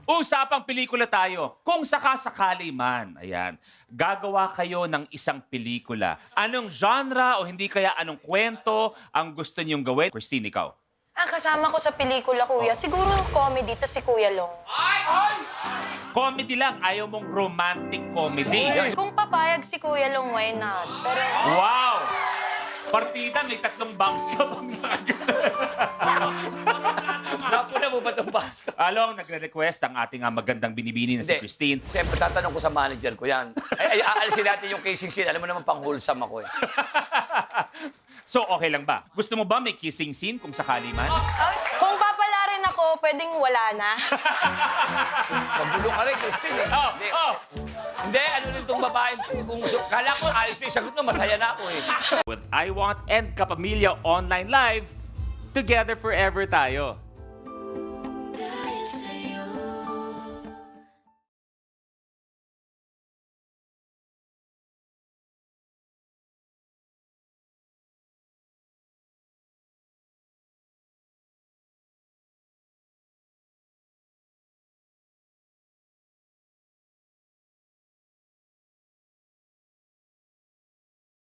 Usapang pelikula tayo. Kung sakasakali man, ayan, gagawa kayo ng isang pelikula. Anong genre o hindi kaya anong kwento ang gusto niyong gawin? Christine, ikaw. Ang kasama ko sa pelikula, kuya, siguro comedy, tas si Kuya Long. Comedy lang, ayaw mong romantic comedy. Kung papayag si Kuya Long, why not? Pero, Wow! Partida, may 3 bangs ka bang Napuna mo ba itong basko? Along, nagre-request ang ating magandang binibini na si Hindi. Christine. Siyempre, tatanong ko sa manager ko yan. Ay, aalisin natin yung kissing scene. Alam mo naman, pang-wholesome ako eh. So, okay lang ba? Gusto mo ba may kissing scene kung sakali man? kung papala rin ako, pwedeng wala na. Magulo ka rin, Christine eh. Oh, Hindi. oh! Hindi, ano rin itong babae. Kung kala ko, ayos na yung sagot mo, masaya na ako eh. With I Want and Kapamilya Online Live, together forever tayo.